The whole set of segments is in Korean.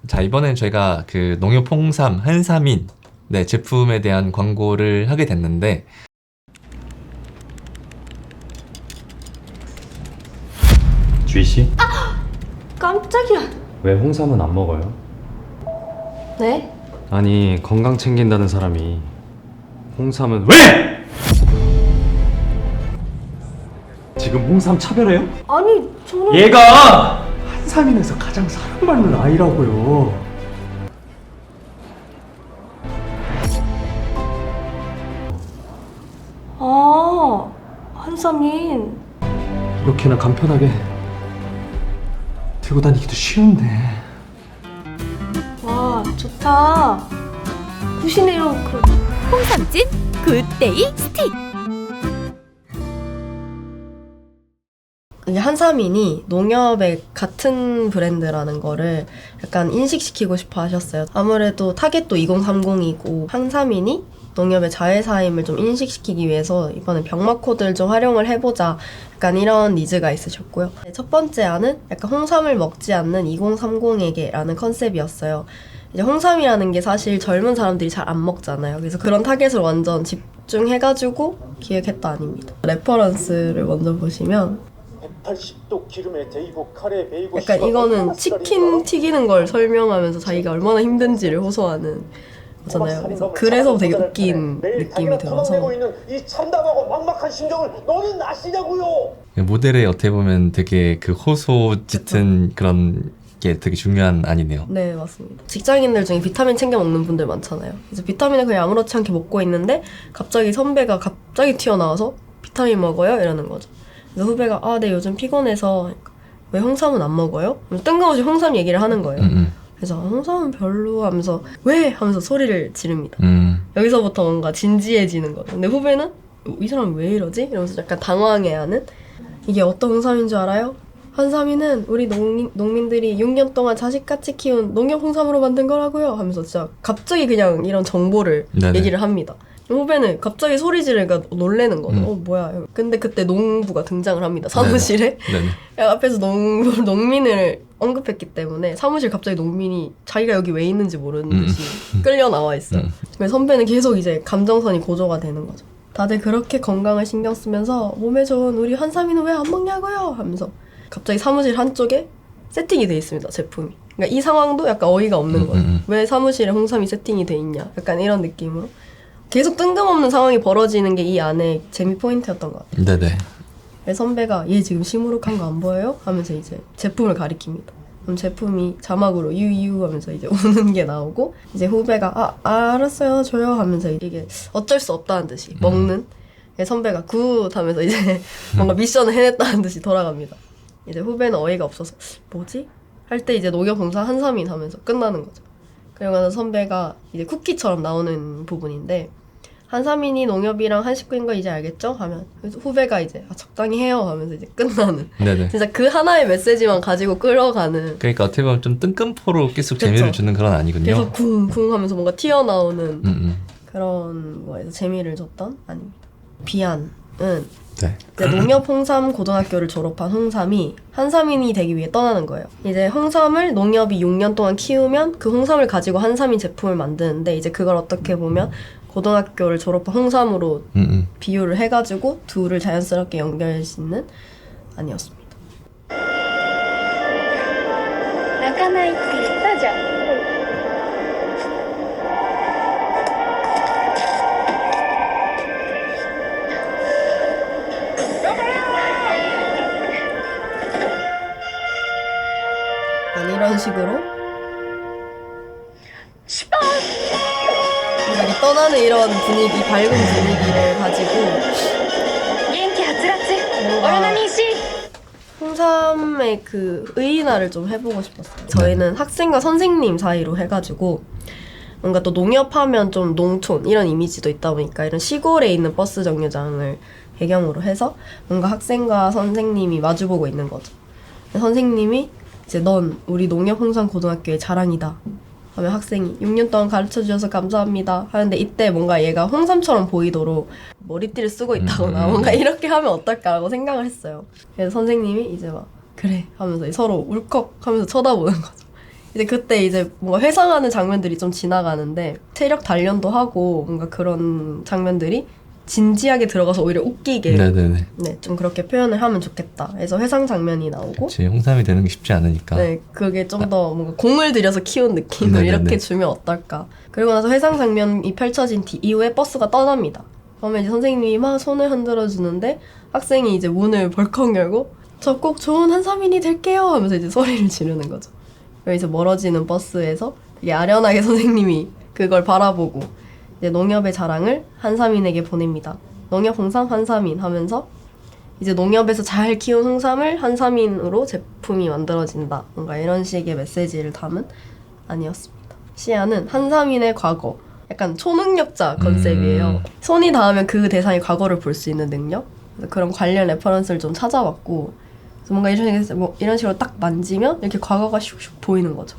자, 이번엔 저희가 그 농협 홍삼 한삼인 네, 제품에 대한 광고를 하게 됐는데 주희씨? 깜짝이야. 왜 홍삼은 안 먹어요? 네? 아니 건강 챙긴다는 사람이 홍삼은 왜? 지금 홍삼 차별해요? 아니 저는 얘가 한삼인에서 가장 사랑받는 아이라고요. 한삼인. 이렇게나 간편하게 들고 다니기도 쉬운데. 와 좋다. 굿이네요. 홍삼진 굿데이 스틱. 이게 한삼인이 농협의 같은 브랜드라는 거를 약간 인식시키고 싶어 하셨어요. 아무래도 타겟도 2030이고 한삼인이 농협의 자회사임을 좀 인식시키기 위해서 이번에 병마 코드를 좀 활용을 해보자, 약간 이런 니즈가 있으셨고요. 첫 번째 안은 약간 홍삼을 먹지 않는 2030에게라는 컨셉이었어요. 이제 홍삼이라는 게 사실 젊은 사람들이 잘 안 먹잖아요. 그래서 그런 타겟을 완전 집중해가지고 기획했다 아닙니다. 레퍼런스를 먼저 보시면 180도 기름에 데이고 카레 베이고 약간 이거는 치킨 튀기는 걸 설명하면서 자기가 얼마나 힘든지를 호소하는 거잖아요. 그래서 되게 웃긴 느낌이 들어서 이 참담하고 막막한 심정을 너는 아시냐고요. 모델의 어떻게 보면 되게 그 호소 짙은 그런 게 되게 중요한 안이네요. 네, 맞습니다. 직장인들 중에 비타민 챙겨 먹는 분들 많잖아요. 그래서 비타민을 그냥 아무렇지 않게 먹고 있는데 갑자기 선배가 갑자기 튀어나와서 비타민 먹어요? 이러는 거죠. 그래서 후배가 네 요즘 피곤해서. 왜 홍삼은 안 먹어요? 뜬금없이 홍삼 얘기를 하는 거예요. 그래서 홍삼은 별로 하면서 왜? 하면서 소리를 지릅니다. 여기서부터 뭔가 진지해지는 거죠. 근데 후배는 이 사람 왜 이러지? 이러면서 약간 당황해하는. 이게 어떤 홍삼인 줄 알아요? 한삼이는 우리 농민들이 6년 동안 자식같이 키운 농협 홍삼으로 만든 거라고요 하면서 진짜 갑자기 그냥 이런 정보를 네네. 얘기를 합니다. 후배는 갑자기 소리 지르니까 놀래는 거죠. 뭐야. 근데 그때 농부가 등장을 합니다. 사무실에. 네네. 앞에서 농민을 언급했기 때문에 사무실 갑자기 농민이 자기가 여기 왜 있는지 모르는 듯이 끌려 나와 있어요. 그래서 선배는 계속 이제 감정선이 고조가 되는 거죠. 다들 그렇게 건강을 신경 쓰면서 몸에 좋은 우리 한삼이는 왜 안 먹냐고요? 하면서 갑자기 사무실 한쪽에 세팅이 돼 있습니다, 제품이. 그러니까 이 상황도 약간 어이가 없는 거예요. 왜 사무실에 홍삼이 세팅이 돼 있냐? 약간 이런 느낌으로. 계속 뜬금없는 상황이 벌어지는 게 이 안에 재미 포인트였던 것 같아요. 네네. 그래서 선배가 얘 지금 시무룩한 거 안 보여요? 하면서 이제 제품을 가리킵니다. 그럼 제품이 자막으로 유유 하면서 이제 우는 게 나오고, 이제 후배가 알았어요 줘요 하면서 이게 어쩔 수 없다는 듯이 먹는. 그래서 선배가 굿 하면서 이제 뭔가 미션을 해냈다는 듯이 돌아갑니다. 이제 후배는 어이가 없어서 뭐지? 할 때 이제 농협홍삼 한삼인 하면서 끝나는 거죠. 그리고 나서 선배가 이제 쿠키처럼 나오는 부분인데, 한삼인이 농협이랑 한식구인 거 이제 알겠죠? 하면 후배가 이제 적당히 해요 하면서 이제 끝나는. 네네. 진짜 그 하나의 메시지만 가지고 끌어가는. 그러니까 어떻게 보면 좀 뜬금포로 계속 그쵸. 재미를 주는 그런 안이군요. 계속 쿵쿵 하면서 뭔가 튀어나오는 그런 거에서 재미를 줬던 아닙니다. 비안은 네. 이제 농협 홍삼 고등학교를 졸업한 홍삼이 한삼인이 되기 위해 떠나는 거예요. 이제 홍삼을 농협이 6년 동안 키우면 그 홍삼을 가지고 한삼인 제품을 만드는데, 이제 그걸 어떻게 보면 고등학교를 졸업한 홍삼으로 비유를 해가지고 둘을 자연스럽게 연결짓는 아니었습니다. 泣かないって言ったじゃん。 이런 식으로 우리 떠나는 이런 분위기, 밝은 분위기를 가지고 元気はつらつ。オロナミン C。 홍삼의 그 의인화를 좀 해보고 싶었어요. 저희는 학생과 선생님 사이로 해가지고 뭔가 또 농협하면 좀 농촌 이런 이미지도 있다 보니까 이런 시골에 있는 버스 정류장을 배경으로 해서 뭔가 학생과 선생님이 마주보고 있는 거죠. 선생님이 이제 넌 우리 농협 홍삼 고등학교의 자랑이다 하면 학생이 6년 동안 가르쳐주셔서 감사합니다 하는데, 이때 뭔가 얘가 홍삼처럼 보이도록 머리띠를 쓰고 있다거나 뭔가 이렇게 하면 어떨까라고 생각을 했어요. 그래서 선생님이 이제 막 그래 하면서 서로 울컥 하면서 쳐다보는 거죠. 이제 그때 이제 뭔가 회상하는 장면들이 좀 지나가는데 체력 단련도 하고 뭔가 그런 장면들이 진지하게 들어가서 오히려 웃기게 네네네. 네, 좀 그렇게 표현을 하면 좋겠다. 그래서 회상 장면이 나오고 그치, 홍삼이 되는 게 쉽지 않으니까. 네, 그게 좀 더 뭔가 공을 들여서 키운 느낌을 네네네. 이렇게 주면 어떨까. 그리고 나서 회상 장면이 펼쳐진 이후에 버스가 떠납니다. 그러면 이제 선생님이 막 손을 흔들어 주는데 학생이 이제 문을 벌컥 열고 저 꼭 좋은 한삼인이 될게요 하면서 이제 소리를 지르는 거죠. 그래서 멀어지는 버스에서 되게 아련하게 선생님이 그걸 바라보고 이제 농협의 자랑을 한삼인에게 보냅니다. 농협 홍삼 한삼인 하면서 이제 농협에서 잘 키운 홍삼을 한삼인으로 제품이 만들어진다. 뭔가 이런 식의 메시지를 담은 아니었습니다. 시아는 한삼인의 과거, 약간 초능력자 컨셉이에요. 손이 닿으면 그 대상의 과거를 볼 수 있는 능력? 그래서 그런 관련 레퍼런스를 좀 찾아봤고 그래서 뭔가 이런 식으로 딱 만지면 이렇게 과거가 슉슉 보이는 거죠.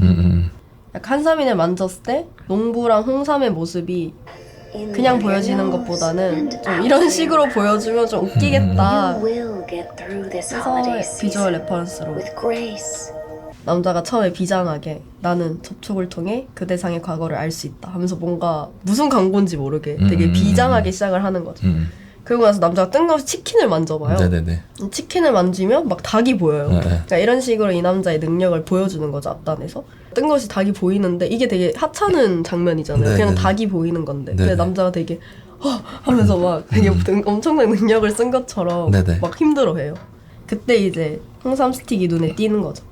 약간 한삼인을 만졌을 때 농부랑 홍삼의 모습이 그냥 보여지는 것보다는 좀 이런 식으로 보여주면 좀 웃기겠다. 그래서 비주얼 레퍼런스로 남자가 처음에 비장하게 나는 접촉을 통해 그 대상의 과거를 알 수 있다 하면서 뭔가 무슨 광고인지 모르게 되게 비장하게 시작을 하는 거죠. 그러고 나서 남자가 뜬금없이 치킨을 만져봐요. 네네네. 치킨을 만지면 막 닭이 보여요. 네. 그러니까 이런 식으로 이 남자의 능력을 보여주는 거죠, 앞단에서. 뜬금없이 닭이 보이는데 이게 되게 하찮은 장면이잖아요. 네, 그냥 네. 닭이 보이는 건데. 네, 근데 네. 남자가 되게 하면서 막 되게 엄청난 능력을 쓴 것처럼 네, 네. 막 힘들어해요. 그때 이제 홍삼 스틱이 눈에 띄는 거죠.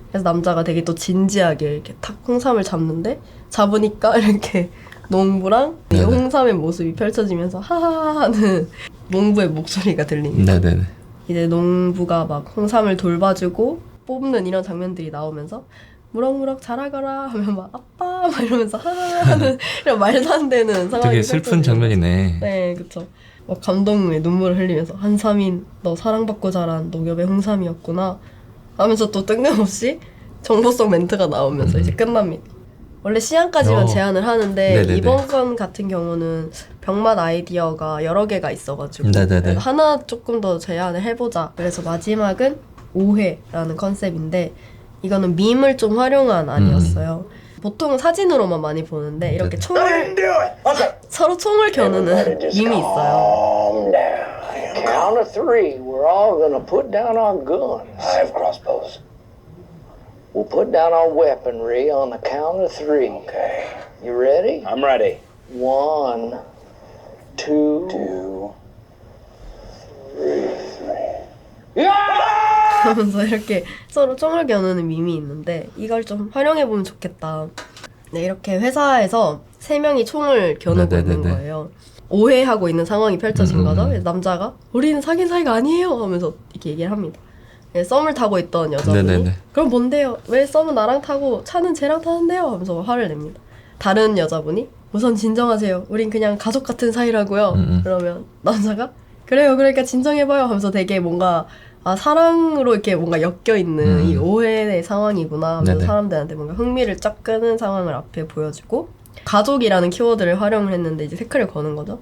그래서 남자가 되게 또 진지하게 이렇게 탁 홍삼을 잡는데 잡으니까 이렇게 농부랑 이 네네. 홍삼의 모습이 펼쳐지면서 하하하 하는 농부의 목소리가 들립니다. 네네네. 이제 농부가 막 홍삼을 돌봐주고 뽑는 이런 장면들이 나오면서 무럭무럭 자라거라 하면 막 아빠 막 이러면서 하하하 하는 이런 말도 안 되는 상황이 되게 슬픈 펼쳐지고. 장면이네. 네, 그쵸. 막 감동에 눈물을 흘리면서 한삼인 너 사랑받고 자란 농협의 홍삼이었구나 하면서 또 뜬금없이 정보성 멘트가 나오면서 이제 끝납니다. 원래 시안까지만 제안을 하는데 네네네. 이번 건 같은 경우는 병맛 아이디어가 여러 개가 있어가지고 네네네. 하나 조금 더 제안을 해보자. 그래서 마지막은 오해라는 컨셉인데 이거는 밈을 좀 활용한 아니었어요. 보통은 사진으로만 많이 보는데 이렇게 총을 서로 총을 겨누는 밈이 있어요. Calm down. Count of three. We're all gonna put down our guns. I have crossbows. We'll put down our weaponry on the count of three. Okay. You ready? I'm ready. 1, 2, 3. 하면서 이렇게 서로 총을 겨누는 밈이 있는데 이걸 좀 활용해보면 좋겠다. 네, 이렇게 회사에서 3명이 총을 겨누고 있는 네네네네. 거예요. 오해하고 있는 상황이 펼쳐진 거죠. 그래서 남자가 우리는 사귄 사이가 아니에요 하면서 이렇게 얘기를 합니다. 네, 썸을 타고 있던 여자분이 네네네. 그럼 뭔데요? 왜 썸은 나랑 타고 차는 쟤랑 타는데요? 하면서 화를 냅니다. 다른 여자분이 우선 진정하세요. 우린 그냥 가족 같은 사이라고요. 그러면 남자가 그래요. 그러니까 진정해봐요 하면서 되게 뭔가 사랑으로 이렇게 뭔가 엮여있는 이 오해의 상황이구나 하면서 네네. 사람들한테 뭔가 흥미를 쫙 끄는 상황을 앞에 보여주고 가족이라는 키워드를 활용을 했는데 이제 태클을 거는 거죠.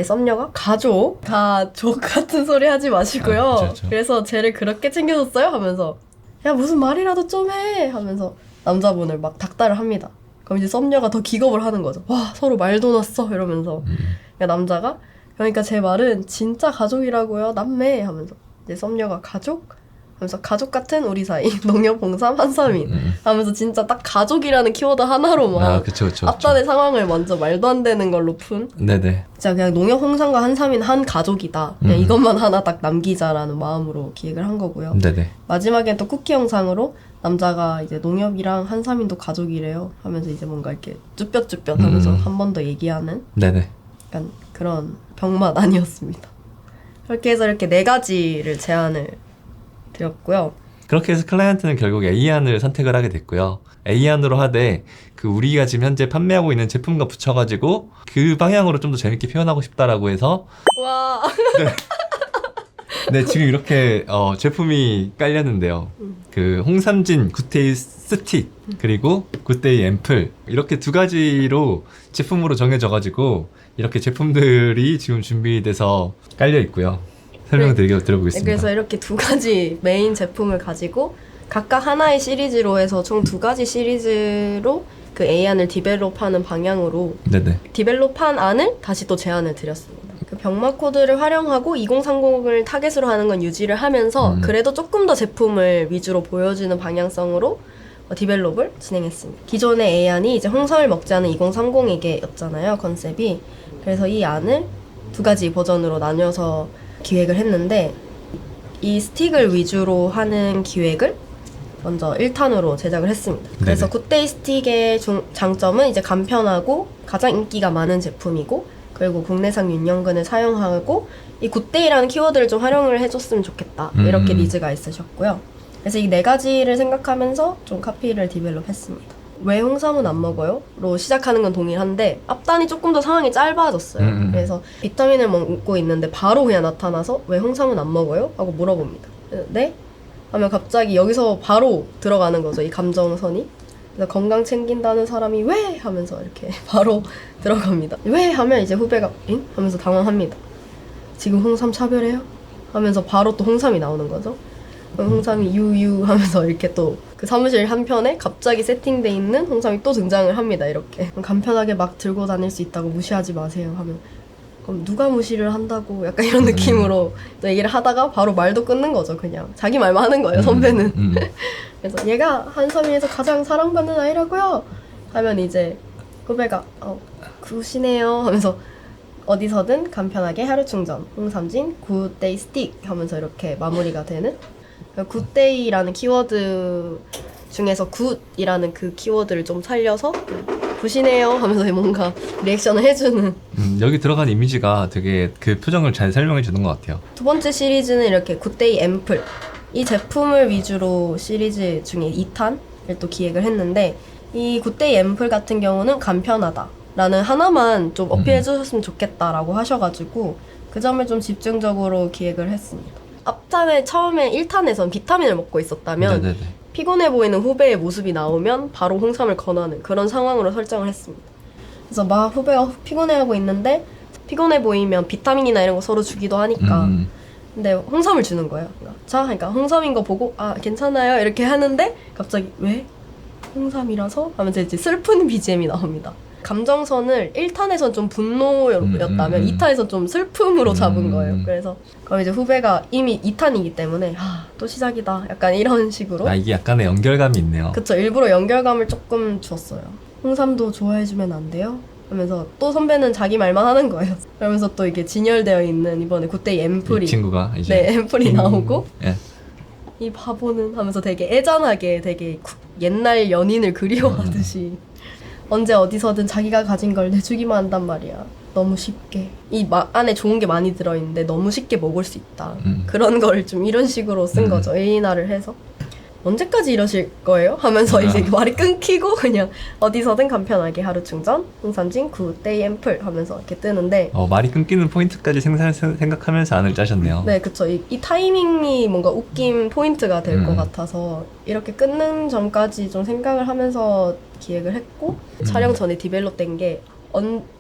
썸녀가 가족 같은 소리 하지 마시고요. 그쵸. 그래서 쟤를 그렇게 챙겨줬어요? 하면서 야 무슨 말이라도 좀 해! 하면서 남자분을 막 닥달을 합니다. 그럼 이제 썸녀가 더 기겁을 하는 거죠. 와 서로 말도 났어 이러면서 그러니까 남자가 그러니까 제 말은 진짜 가족이라고요 남매 하면서 이제 썸녀가 가족? 하면서 가족 같은 우리 사이 농협 홍삼 한삼인 하면서 진짜 딱 가족이라는 키워드 하나로만 그쵸. 앞단의 상황을 먼저 말도 안 되는 걸로 푼 네네. 진짜 그냥 농협 홍삼과 한삼인 한 가족이다 그냥 이것만 하나 딱 남기자라는 마음으로 기획을 한 거고요. 네네. 마지막엔 또 쿠키 영상으로 남자가 이제 농협이랑 한삼인도 가족이래요 하면서 이제 뭔가 이렇게 쭈뼛쭈뼛 하면서 한 번 더 얘기하는 네네. 약간 그런 병맛 아니었습니다. 그렇게 해서 이렇게 4가지를 제안을 드렸고요. 그렇게 해서 클라이언트는 결국 A안을 선택을 하게 됐고요. A안으로 하되 그 우리가 지금 현재 판매하고 있는 제품과 붙여가지고 그 방향으로 좀 더 재밌게 표현하고 싶다라고 해서 와 네 지금 이렇게 제품이 깔렸는데요. 그 홍삼진 굿데이 스틱 그리고 굿데이 앰플 이렇게 2가지로 제품으로 정해져가지고 이렇게 제품들이 지금 준비돼서 깔려 있고요. 설명 드려보겠습니다. 그래서 이렇게 2가지 메인 제품을 가지고 각각 하나의 시리즈로 해서 총 2가지 시리즈로 그 A안을 디벨롭하는 방향으로 네네. 디벨롭한 안을 다시 또 제안을 드렸습니다. 그 병마 코드를 활용하고 2030을 타겟으로 하는 건 유지를 하면서 그래도 조금 더 제품을 위주로 보여주는 방향성으로 디벨롭을 진행했습니다. 기존의 A안이 이제 홍삼을 먹지 않은 2030이게였잖아요, 컨셉이. 그래서 이 안을 2가지 버전으로 나뉘어서 기획을 했는데 이 스틱을 위주로 하는 기획을 먼저 1탄으로 제작을 했습니다. 그래서 네네. 굿데이 스틱의 장점은 이제 간편하고 가장 인기가 많은 제품이고, 그리고 국내산 윤영근을 사용하고 이 굿데이라는 키워드를 좀 활용을 해줬으면 좋겠다, 이렇게 니즈가 있으셨고요. 그래서 이 4가지를 생각하면서 좀 카피를 디벨롭했습니다. 왜 홍삼은 안 먹어요? 로 시작하는 건 동일한데 앞단이 조금 더 상황이 짧아졌어요. 그래서 비타민을 먹고 있는데 바로 그냥 나타나서 왜 홍삼은 안 먹어요? 하고 물어봅니다. 네? 하면 갑자기 여기서 바로 들어가는 거죠, 이 감정선이. 그래서 건강 챙긴다는 사람이 왜? 하면서 이렇게 바로 들어갑니다. 왜? 하면 이제 후배가 응? 하면서 당황합니다. 지금 홍삼 차별해요? 하면서 바로 또 홍삼이 나오는 거죠. 그럼 홍삼이 유유 하면서 이렇게 또 그 사무실 한편에 갑자기 세팅돼 있는 홍삼이 또 등장을 합니다. 이렇게 간편하게 막 들고 다닐 수 있다고 무시하지 마세요 하면, 그럼 누가 무시를 한다고, 약간 이런 느낌으로 또 얘기를 하다가 바로 말도 끊는 거죠. 그냥 자기 말만 하는 거예요, 선배는. 그래서 얘가 한섬이에서 가장 사랑받는 아이라고요 하면 이제 후배가 굿이네요 하면서 어디서든 간편하게 하루 충전, 홍삼진 굿데이 스틱 하면서 이렇게 마무리가 되는. 굿데이라는 키워드 중에서 굿이라는 그 키워드를 좀 살려서 굿이네요 하면서 뭔가 리액션을 해주는. 여기 들어간 이미지가 되게 그 표정을 잘 설명해 주는 것 같아요. 2번째 시리즈는 이렇게 굿데이 앰플, 이 제품을 위주로 시리즈 중에 2탄을 또 기획을 했는데, 이 굿데이 앰플 같은 경우는 간편하다 라는 하나만 좀 어필해 주셨으면 좋겠다라고 하셔가지고 그 점을 좀 집중적으로 기획을 했습니다. 앞탄에 처음에 1탄에선 비타민을 먹고 있었다면 네네네. 피곤해 보이는 후배의 모습이 나오면 바로 홍삼을 권하는 그런 상황으로 설정을 했습니다. 그래서 막 후배가 피곤해하고 있는데 피곤해 보이면 비타민이나 이런 거 서로 주기도 하니까 근데 홍삼을 주는 거예요. 자, 그러니까 홍삼인 거 보고 아 괜찮아요 이렇게 하는데 갑자기 왜? 홍삼이라서? 하면서 이제 슬픈 BGM이 나옵니다. 감정선을 1탄에선 좀 분노였다면 2탄에선 좀 슬픔으로 잡은 거예요. 그래서 그럼 이제 후배가 이미 2탄이기 때문에 또 시작이다 약간 이런 식으로. 이게 약간의 연결감이 있네요. 그쵸, 일부러 연결감을 조금 주었어요. 홍삼도 좋아해주면 안 돼요? 하면서 또 선배는 자기 말만 하는 거예요. 그러면서 또 이게 진열되어 있는 이번에 굿데이 앰플이, 이 친구가 이제 네, 앰플이 나오고 예. 이 바보는 하면서 되게 애잔하게 되게 옛날 연인을 그리워하듯이 언제 어디서든 자기가 가진 걸 내주기만 한단 말이야. 너무 쉽게. 이 안에 좋은 게 많이 들어있는데 너무 쉽게 먹을 수 있다. 그런 걸 좀 이런 식으로 쓴 거죠. 애인화를 해서. 언제까지 이러실 거예요? 하면서 이제 말이 끊기고 그냥 어디서든 간편하게 하루 충전, 홍삼진 굿데이 앰플 하면서 이렇게 뜨는데 말이 끊기는 포인트까지 생각하면서 안을 짜셨네요. 네, 그쵸. 이 타이밍이 뭔가 웃긴 포인트가 될 것 같아서 이렇게 끊는 점까지 좀 생각을 하면서 기획을 했고 촬영 전에 디벨롭된 게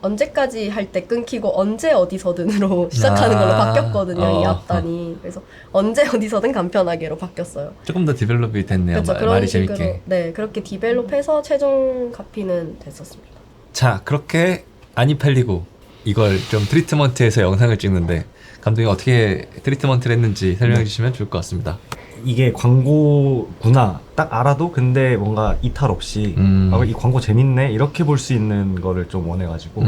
언제까지 할 때 끊기고 언제 어디서든으로 시작하는 걸로 바뀌었거든요. 이 앞단이. 그래서 언제 어디서든 간편하게로 바뀌었어요. 조금 더 디벨롭이 됐네요. 그렇죠. 그런 말이 식으로, 재밌게. 네, 그렇게 디벨롭해서 최종 카피는 됐었습니다. 자, 그렇게 안이 팔리고 이걸 좀 트리트먼트해서 영상을 찍는데 감독이 어떻게 트리트먼트를 했는지 설명해 주시면 좋을 것 같습니다. 이게 광고구나 딱 알아도 근데 뭔가 이탈 없이 이 광고 재밌네 이렇게 볼 수 있는 거를 좀 원해가지고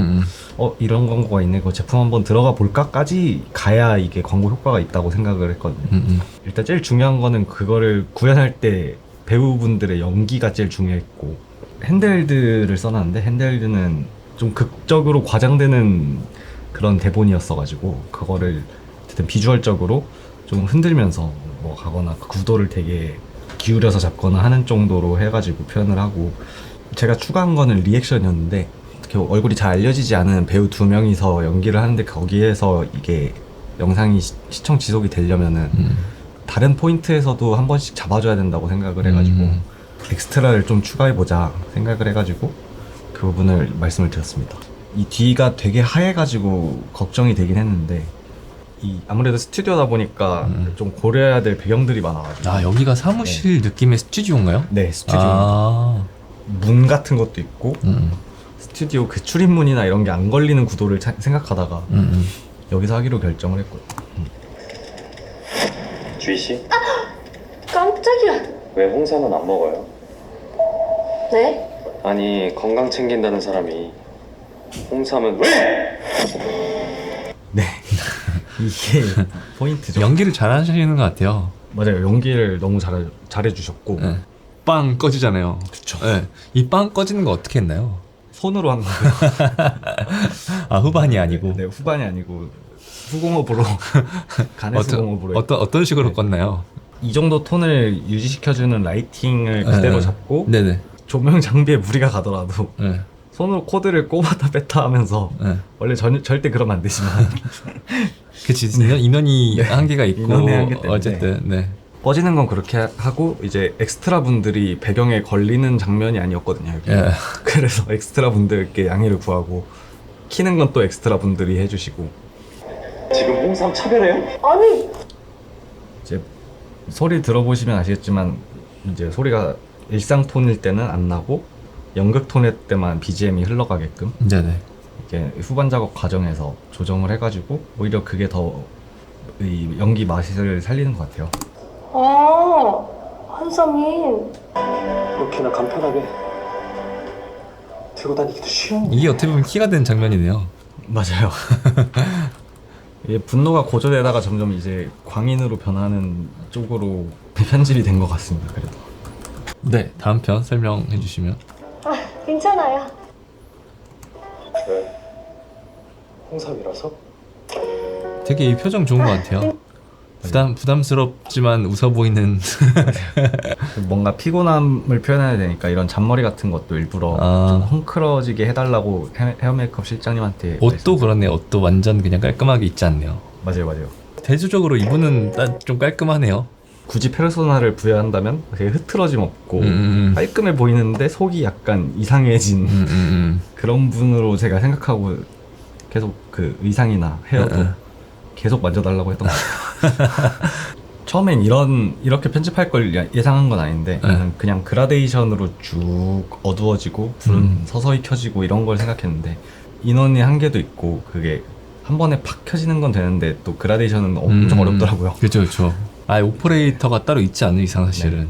이런 광고가 있네, 그 제품 한번 들어가 볼까까지 가야 이게 광고 효과가 있다고 생각을 했거든요. 일단 제일 중요한 거는 그거를 구현할 때 배우분들의 연기가 제일 중요했고, 핸드헬드를 써놨는데 핸드헬드는 좀 극적으로 과장되는 그런 대본이었어가지고 그거를 어쨌든 비주얼적으로 좀 흔들면서 뭐 가거나 그 구도를 되게 기울여서 잡거나 하는 정도로 해가지고 표현을 하고, 제가 추가한 거는 리액션이었는데 이렇게 얼굴이 잘 알려지지 않은 배우 2명이서 연기를 하는데 거기에서 이게 영상이 시청 지속이 되려면은 다른 포인트에서도 한 번씩 잡아줘야 된다고 생각을 해가지고 엑스트라를 좀 추가해보자 생각을 해가지고 그 부분을 말씀을 드렸습니다. 이 뒤가 되게 하얘가지고 걱정이 되긴 했는데 아무래도 스튜디오다 보니까 좀 고려해야 될 배경들이 많아가지고. 아 여기가 사무실 느낌의 스튜디오인가요? 네, 스튜디오. 아, 문 같은 것도 있고 스튜디오 그 출입문이나 이런 게 안 걸리는 구도를 생각하다가 여기서 하기로 결정을 했고요. 주희 씨, 깜짝이야. 왜 홍삼은 안 먹어요? 네? 아니 건강 챙긴다는 사람이 홍삼은 왜? 네, 이게 포인트죠. 연기를 잘하시는 것 같아요. 맞아요, 연기를 너무 잘해주셨고 네. 빵 꺼지잖아요. 그쵸. 네. 이 빵 꺼지는 거 어떻게 했나요? 손으로 한 거예요. 아 후반이 아니고. 네, 후반이 아니고 후공업으로 간에서 공업으로 어떤 식으로 네. 껐나요? 이 정도 톤을 유지시켜주는 라이팅을 그대로 네. 잡고 네네. 조명 장비에 무리가 가더라도 네. 손으로 코드를 꼽았다 뺐다 하면서 네. 원래 절대 그러면 안 되지만 그치 인원이 네. 한계가 있고 인원의 한계 때문에. 어쨌든 네. 꺼지는 건 그렇게 하고 이제 엑스트라 분들이 배경에 걸리는 장면이 아니었거든요 여기. 예. 그래서 엑스트라 분들께 양해를 구하고 키는 건 또 엑스트라 분들이 해주시고 지금 홍삼 차별해요? 아니, 이제 소리 들어보시면 아시겠지만 이제 소리가 일상 톤일 때는 안 나고 연극 톤일 때만 BGM이 흘러가게끔 네네. 이게 후반 작업 과정에서 조정을 해가지고 오히려 그게 더 이 연기 맛을 살리는 것 같아요. 아, 한상인. 이렇게나 간편하게 들고 다니기도 쉬운데. 이게 어떻게 보면 키가 된 장면이네요. 맞아요. 이게 분노가 고조되다가 점점 이제 광인으로 변하는 쪽으로 편집이 된 것 같습니다. 그래도 네, 다음 편 설명해 주시면. 아, 괜찮아요. 왜? 홍삼이라서? 되게 이 표정 좋은 것 같아요. 부담스럽지만 웃어 보이는. 뭔가 피곤함을 표현해야 되니까 이런 잔머리 같은 것도 일부러 좀 헝클어지게 해달라고 헤어 메이크업 실장님한테 옷도 그렇네요. 옷도 완전 그냥 깔끔하게 입지 않네요. 맞아요. 대조적으로 이분은 좀 깔끔하네요. 굳이 페르소나를 부여한다면 되게 흐트러짐 없고 깔끔해 보이는데 속이 약간 이상해진 그런 분으로 제가 생각하고 계속 그 의상이나 헤어도 계속 만져달라고 했던 것 같아요. 처음엔 이렇게 편집할 걸 예상한 건 아닌데 그냥 그라데이션으로 쭉 어두워지고 불은 서서히 켜지고 이런 걸 생각했는데 인원의 한계도 있고 그게 한 번에 팍 켜지는 건 되는데 또 그라데이션은 엄청 어렵더라고요. 그렇죠. 아 오퍼레이터가 따로 있지 않는 이상 사실은.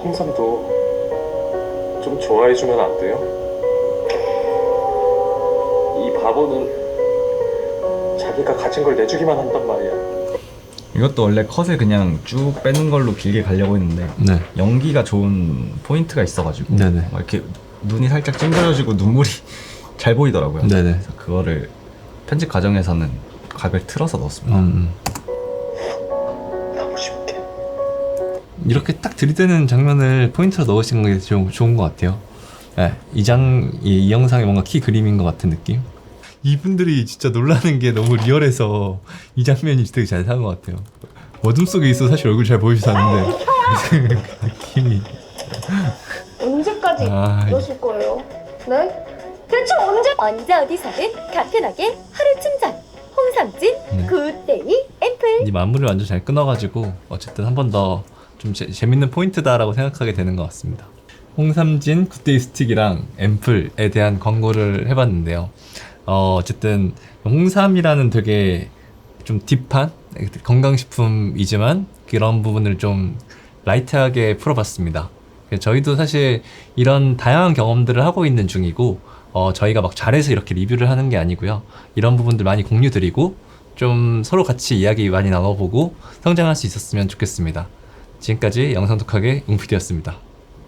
홍삼도 좀 좋아해주면 안 돼요? 이 바보는 자기가 가진 걸 내주기만 한단 말이야. 이것도 원래 컷을 그냥 쭉 빼는 걸로 길게 가려고 했는데 네. 연기가 좋은 포인트가 있어가지고 네네. 막 이렇게 눈이 살짝 찡그려지고 눈물이 잘 보이더라고요. 네네. 그래서 그거를 편집 과정에서는 각을 틀어서 넣었습니다. 너무 쉽게. 이렇게 딱 들이대는 장면을 포인트로 넣으신 게 좋은 것 같아요. 네, 이 영상의 뭔가 키 그림인 것 같은 느낌? 이분들이 진짜 놀라는 게 너무 리얼해서 이 장면이 되게 잘 사는 것 같아요. 어둠 속에 있어 사실 얼굴 잘 보이지 않는데 느낌이. 언제까지 이러실 거예요? 네? 대체 언제 어디서든 간편하게 하루 충전. 홍삼진 굿데이 앰플. 이 마무리를 완전 잘 끊어가지고 어쨌든 한 번 더 좀 재밌는 포인트다라고 생각하게 되는 것 같습니다. 홍삼진 굿데이 스틱이랑 앰플에 대한 광고를 해봤는데요. 어쨌든 홍삼이라는 되게 좀 딥한 건강식품이지만 그런 부분을 좀 라이트하게 풀어봤습니다. 저희도 사실 이런 다양한 경험들을 하고 있는 중이고 저희가 막 잘해서 이렇게 리뷰를 하는 게 아니고요. 이런 부분들 많이 공유드리고 좀 서로 같이 이야기 많이 나눠보고 성장할 수 있었으면 좋겠습니다. 지금까지 영상독학의 웅피디였습니다.